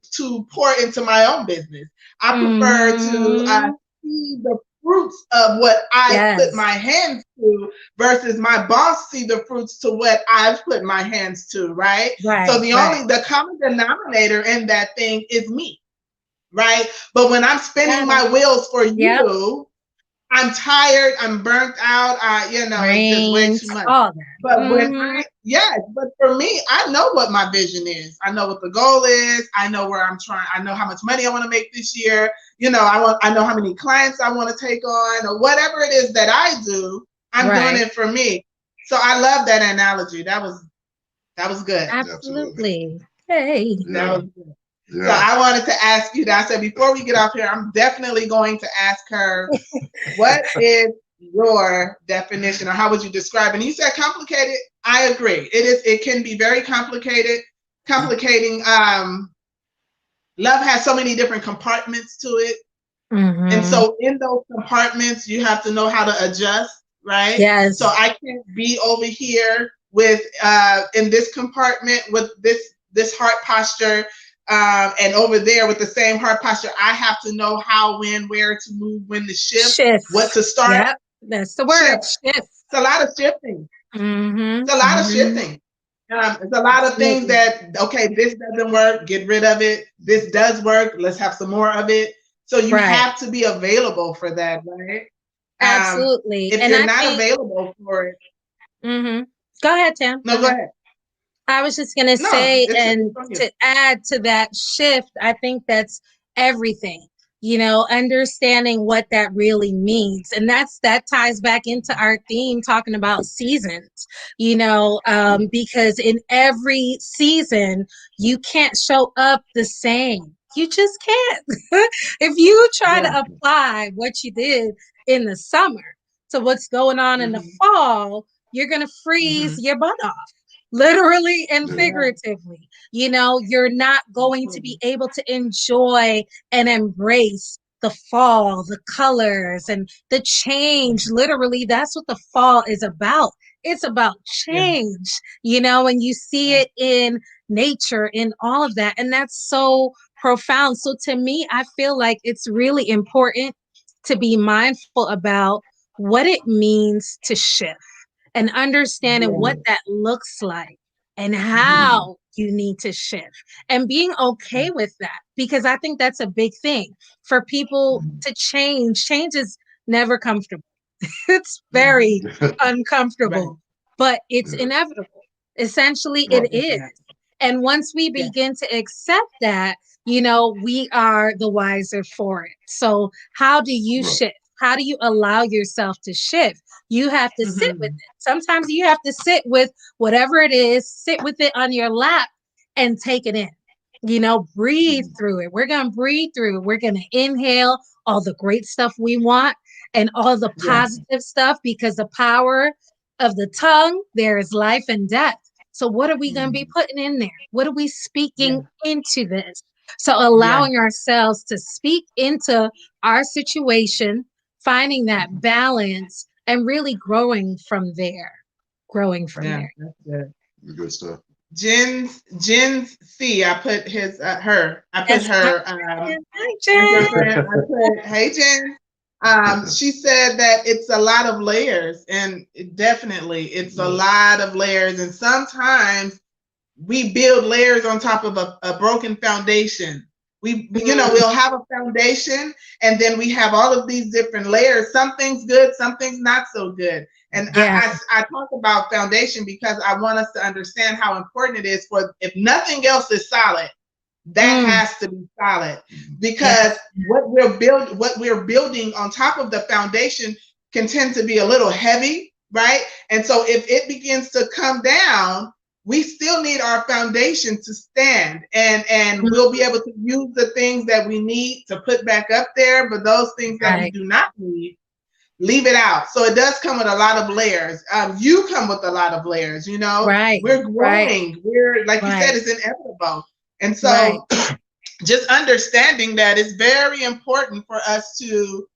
pour into my own business. I prefer to see the fruits of what I put my hands to versus my boss see the fruits to what I've put my hands to, right? So the common denominator in that thing is me, right? But when I'm spinning my wheels for you, I'm tired. I'm burnt out. It's just way too much. But when but for me, I know what my vision is. I know what the goal is. I know where I'm trying. I know how much money I want to make this year. You know, I know how many clients I want to take on, or whatever it is that I do. I'm doing it for me. So I love that analogy. That was good. Absolutely. Hey. That was good. So I wanted to ask you that. I said, before we get off here, I'm definitely going to ask her, what is your definition, or how would you describe it? And you said complicated. I agree. It can be very complicated. Complicating. Love has so many different compartments to it. And so in those compartments, you have to know how to adjust, right? Yes. So I can't be over here with in this compartment with this heart posture, and over there with the same heart posture. I have to know how, when, where to move, when to shift. What to start. Yep, that's the word. Shift. It's a lot of shifting. It's a lot of shifting. It's a lot of things that, okay, this doesn't work, get rid of it. This does work, let's have some more of it. So you have to be available for that, right? Absolutely. If you're not available for it. Go ahead, Tam. No, go ahead. I was just going to say, and to add to that shift, I think that's everything, understanding what that really means. And that ties back into our theme talking about seasons, because in every season, you can't show up the same. You just can't. If you try to apply what you did in the summer to what's going on in the fall, you're going to freeze your butt off. Literally and figuratively, you're not going to be able to enjoy and embrace the fall, the colors and the change. Literally, that's what the fall is about. It's about change, and you see it in nature, in all of that. And that's so profound. So to me, I feel like it's really important to be mindful about what it means to shift and understanding what that looks like and how you need to shift and being okay with that, because I think that's a big thing for people to change. Change is never comfortable. It's very uncomfortable, but it's inevitable. Essentially, it is. And once we begin to accept that, we are the wiser for it. So how do you shift? How do you allow yourself to shift? You have to sit with it. Sometimes you have to sit with whatever it is, sit with it on your lap and take it in. Breathe through it. We're going to breathe through it. We're going to inhale all the great stuff we want and all the positive stuff, because the power of the tongue, there is life and death. So what are we going to be putting in there? What are we speaking into this? So allowing ourselves to speak into our situation, finding that balance, and really growing from there. There. That's good. Good stuff. Jen C. I put his her. I put her. Hi, Jen. Hey, Jen. She said that it's a lot of layers, and definitely it's a lot of layers. And sometimes we build layers on top of a broken foundation. We'll have a foundation, and then we have all of these different layers. Some things good, some things not so good. And I talk about foundation because I want us to understand how important it is for, if nothing else is solid, that has to be solid, because what we're building on top of the foundation can tend to be a little heavy, right? And so if it begins to come down, we still need our foundation to stand, and we'll be able to use the things that we need to put back up there, but those things that we do not need, leave it out. So it does come with a lot of layers. You come with a lot of layers, we're growing. We're, like you said, it's inevitable. And so just understanding that is very important for us to,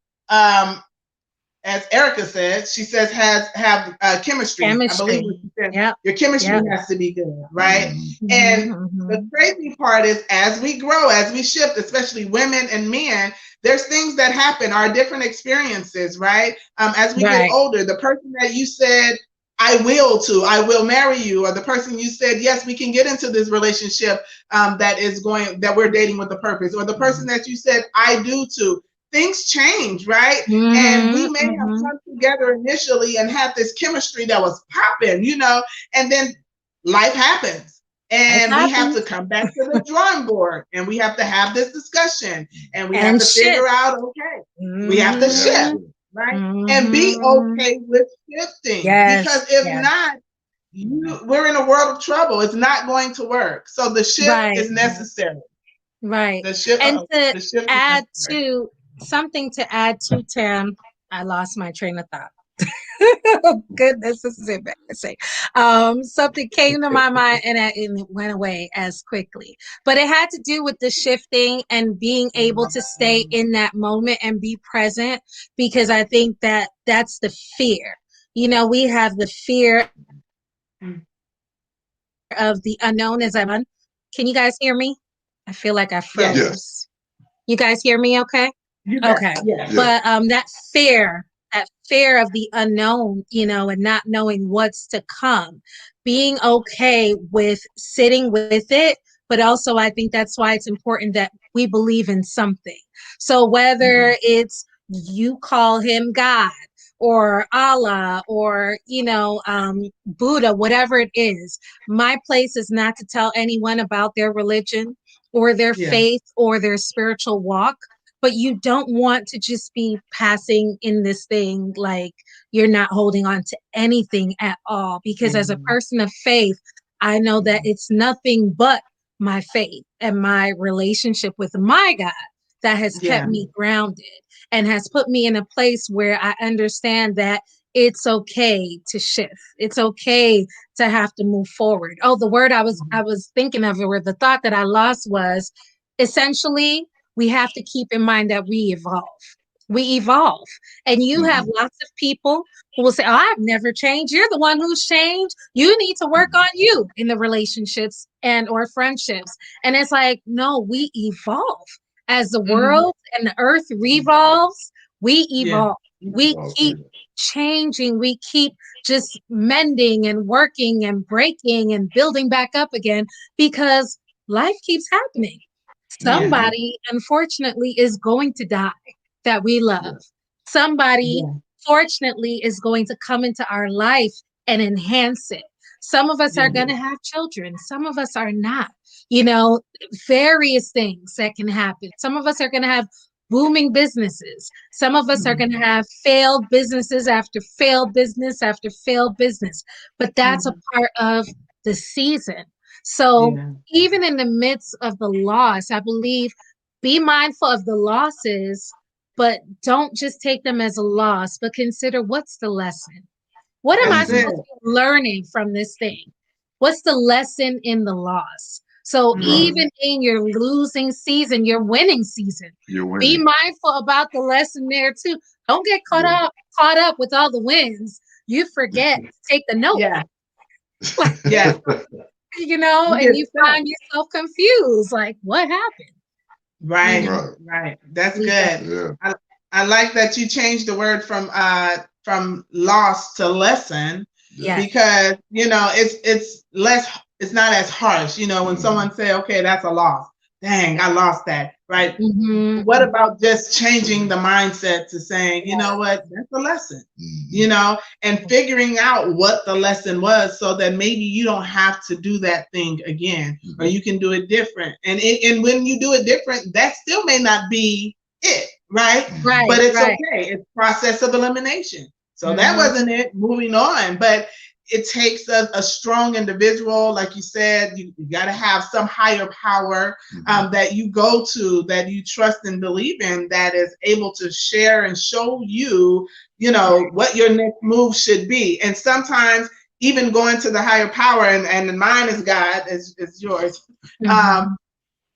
as Erica said, she says, have chemistry. I believe what she said. Your chemistry has to be good, right? And the crazy part is, as we grow, as we shift, especially women and men, there's things that happen, our different experiences, right? As we get older, the person that you said, I will marry you, or the person you said, yes, we can get into this relationship that we're dating with a purpose, or the person that you said, I do to. Things change, right? And we may have come together initially and had this chemistry that was popping, and then life happens. And we have to come back to the drawing board, and we have to have this discussion, and we have to figure out, we have to shift, right? And be okay with shifting, because if not, we're in a world of trouble. It's not going to work. So the shift is necessary. The shift, and to add to something to add to, Tam, I lost my train of thought. Goodness, this is embarrassing. Something came to my mind and it went away as quickly. But it had to do with the shifting and being able to stay in that moment and be present, because I think that that's the fear. You know, we have the fear of the unknown as I'm on. Can you guys hear me? I feel like I froze. Yes. You guys hear me okay? Okay. Yeah. But that fear of the unknown, you know, and not knowing what's to come, being okay with sitting with it. But also, I think that's why it's important that we believe in something. So whether it's you call him God or Allah or, you know, Buddha, whatever it is, my place is not to tell anyone about their religion or their faith or their spiritual walk. But you don't want to just be passing in this thing like you're not holding on to anything at all. Because as a person of faith, I know that it's nothing but my faith and my relationship with my God that has kept me grounded and has put me in a place where I understand that it's okay to shift. It's okay to have to move forward. Oh, the word I was thinking of, or the thought that I lost, was essentially we have to keep in mind that we evolve. We evolve. And you have lots of people who will say, oh, I've never changed. You're the one who's changed. You need to work on you in the relationships and or friendships. And it's like, no, we evolve. As the world and the earth revolves, we evolve. We keep changing. We keep just mending and working and breaking and building back up again, because life keeps happening. Somebody, unfortunately, is going to die that we love. Somebody, fortunately, is going to come into our life and enhance it. Some of us are going to have children. Some of us are not. You know, various things that can happen. Some of us are going to have booming businesses. Some of us are going to have failed businesses after failed business after failed business. But that's a part of the season. So even in the midst of the loss, I believe, be mindful of the losses, but don't just take them as a loss, but consider, what's the lesson? What am I supposed to be learning from this thing? What's the lesson in the loss? So even in your losing season, your winning season, be mindful about the lesson there too. Don't get caught up with all the wins. You forget to take the note. You know, and you find yourself confused, like, what happened? Right. That's good. I like that you changed the word from loss to lesson, because, you know, it's less, it's not as harsh, you know, when someone say, okay, that's a loss. Dang, I lost that, right? What about just changing the mindset to saying, you know what, that's a lesson, you know, and figuring out what the lesson was, so that maybe you don't have to do that thing again, or you can do it different. And when you do it different, that still may not be it, right? But it's okay. It's process of elimination. So that wasn't it. Moving on. But it takes a strong individual, like you said. You got to have some higher power that you go to, that you trust and believe in, that is able to share and show you, you know, what your next move should be. And sometimes even going to the higher power, and mine is God, is yours.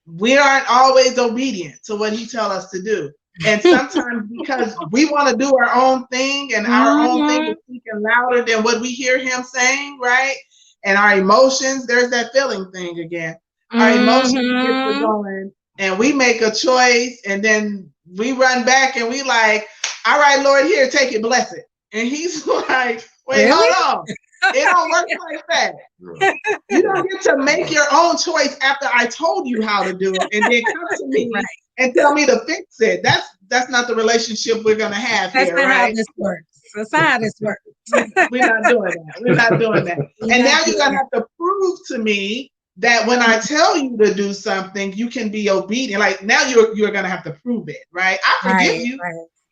We aren't always obedient to what he tells us to do. And sometimes because we want to do our own thing, and our own thing is speaking louder than what we hear him saying, right? And our emotions, there's that feeling thing again. Our emotions get to going, and we make a choice, and then we run back and we like, all right, Lord, here, take it, bless it. And he's like, wait, hold on. It don't work like that. You don't get to make your own choice after I told you how to do it, and then come to me and tell me to fix it. That's not the relationship we're gonna have here, right? That's not how this works. That's not how this works. We're not doing that. We're not doing that. And now you're gonna have to prove to me that when I tell you to do something, you can be obedient. Like now you're gonna have to prove it, right? I forgive you,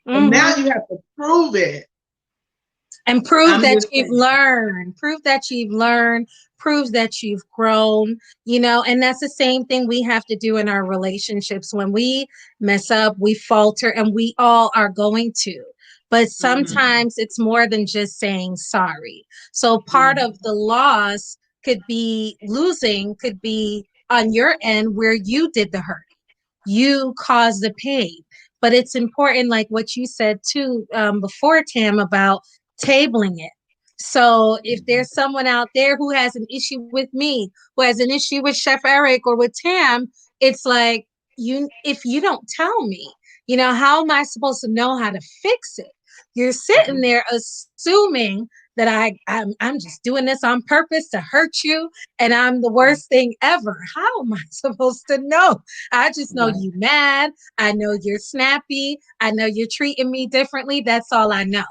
but now you have to prove it. And prove that you've learned, prove that you've grown, you know, and that's the same thing we have to do in our relationships. When we mess up, we falter, and we all are going to. But sometimes it's more than just saying sorry. So part of the loss could be losing, could be on your end where you did the hurt. You caused the pain. But it's important, like what you said too before, Tam, about tabling it. So if there's someone out there who has an issue with me, who has an issue with Chef Eric or with Tam, it's like, if you don't tell me, how am I supposed to know how to fix it? You're sitting there assuming that I'm just doing this on purpose to hurt you and I'm the worst thing ever. How am I supposed to know? I just know you mad. I know you're snappy. I know you're treating me differently. That's all I know.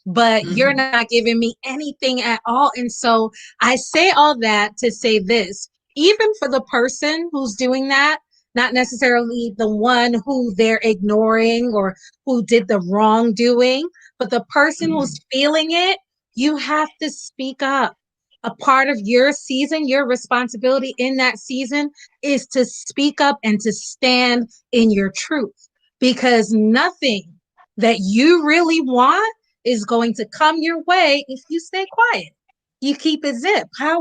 But you're not giving me anything at all. And so I say all that to say this, even for the person who's doing that, not necessarily the one who they're ignoring or who did the wrongdoing, but the person who's feeling it, you have to speak up. A part of your season, your responsibility in that season is to speak up and to stand in your truth, because nothing that you really want is going to come your way if you stay quiet. You keep it zip. How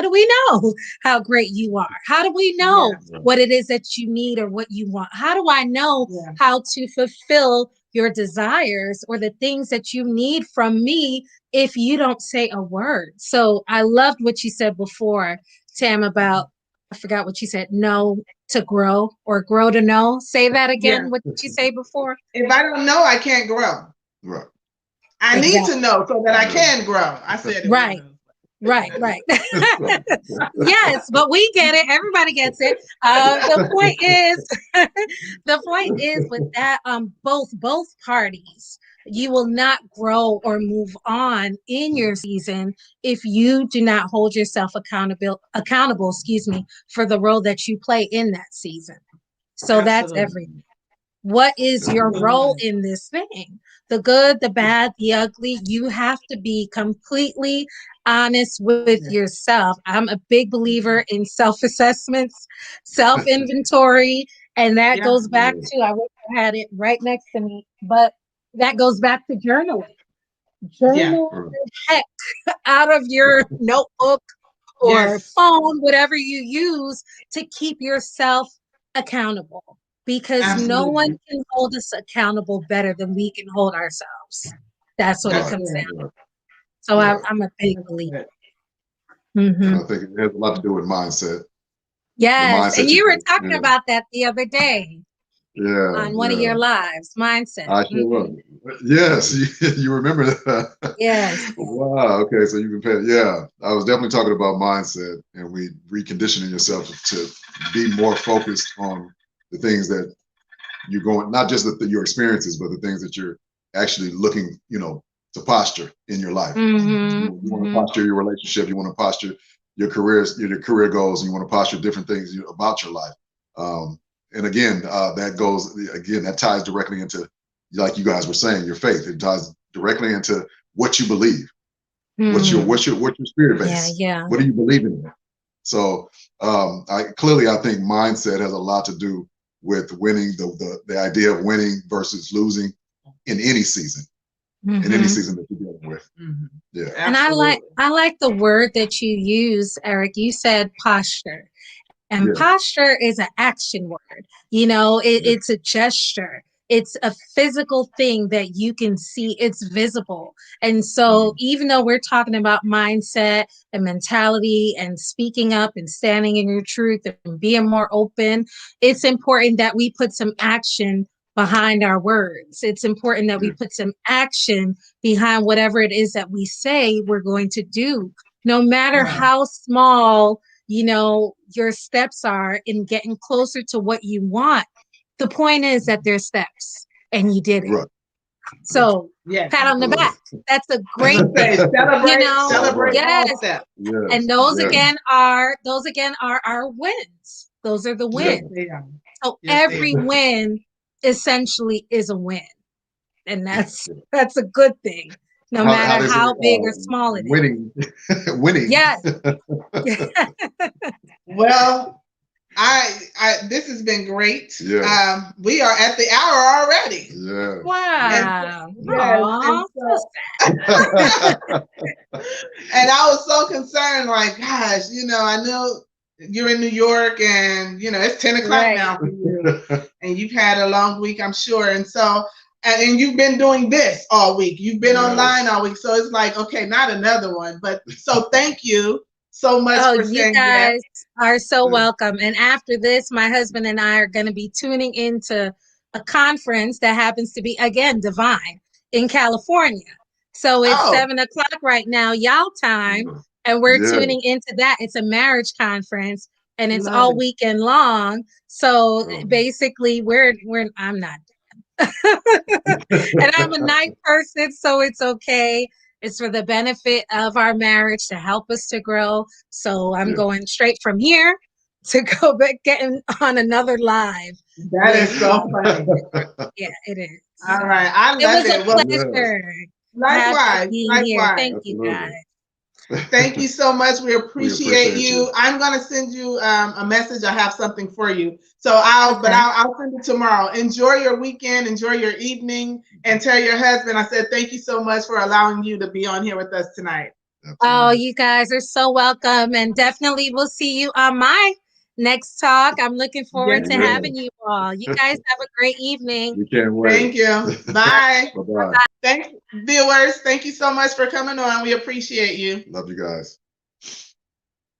do we know how great you are? How do we know what it is that you need or what you want? How do I know how to fulfill your desires or the things that you need from me if you don't say a word? So I loved what you said before, Tam, about, I forgot what you said, know to grow or grow to know. Say that again. What did you say before? If I don't know, I can't grow. Right. I need to know so that I can grow. I said it. Right. Right. Yes, but we get it. Everybody gets it. The point is with that, both parties, you will not grow or move on in your season if you do not hold yourself accountable, for the role that you play in that season. So that's everything. What is your role in this thing? The good, the bad, the ugly. You have to be completely honest with yourself. I'm a big believer in self-assessments, self-inventory, and that goes back to, I wish I had it right next to me, but that goes back to journaling. Journal the heck out of your notebook or phone, whatever you use to keep yourself accountable. Because no one can hold us accountable better than we can hold ourselves. That's what it comes down to. So I'm a big believer. And I think it has a lot to do with mindset. Yes, and you were talking about that the other day. On one of your lives, mindset. I sure was. Yes, you remember that. Yes. Wow. Okay, so you've been paying. Yeah, I was definitely talking about mindset and reconditioning yourself to be more focused on the things that you're going, not just your experiences, but the things that you're actually looking, to posture in your life. You want to posture your relationship. You want to posture your careers, your career goals. And you want to posture different things about your life. And again, that ties directly into, like you guys were saying, your faith. It ties directly into what you believe. What's your spirit base? What do you believe in? So I think mindset has a lot to do with winning, the idea of winning versus losing in any season, in any season that you're dealing with. Yeah. And I like the word that you use, Eric. You said posture. And posture is an action word. It's a gesture. It's a physical thing that you can see. It's visible. And so even though we're talking about mindset and mentality and speaking up and standing in your truth and being more open, it's important that we put some action behind our words. It's important that we put some action behind whatever it is that we say we're going to do, no matter how small your steps are in getting closer to what you want. The point is that there's steps and you did it. Right. So pat on the back. That's a great thing. Celebrate all steps. And those again are our wins. Those are the wins. So every win essentially is a win. And that's a good thing. No matter how big or small it is. Winning. Yes. Well, This has been great. Yeah. We are at the hour already. Yeah. Wow. Yes. Aw, And, Yeah. and I was so concerned, like, gosh, I know you're in New York and, it's 10 o'clock Right. now for you. And you've had a long week, I'm sure. And so, and you've been doing this all week. You've been online all week. So it's like, okay, not another one. But so thank you so much for You saying guys yes. are so welcome. And after this, my husband and I are going to be tuning into a conference that happens to be, again, Divine in California. So it's 7 o'clock right now, y'all time. And we're tuning into that. It's a marriage conference and it's all weekend long. So basically I'm not. And I'm a night person, so it's okay. It's for the benefit of our marriage to help us to grow. So I'm going straight from here to go back getting on another live. That is so funny. Yeah, it is. All right. I love it. It was a pleasure. Likewise. Here. Thank you guys. Thank you so much. We appreciate you. I'm going to send you a message. I have something for you. So I'll send it tomorrow. Enjoy your weekend. Enjoy your evening. And tell your husband, I said, thank you so much for allowing you to be on here with us tonight. Absolutely. Oh, you guys are so welcome. And definitely we'll see you on my next talk. I'm looking forward to having you all. You guys have a great evening. We can't wait. Thank you. Bye. Bye-bye. Thanks, viewers. Thank you so much for coming on. We appreciate you. Love you guys.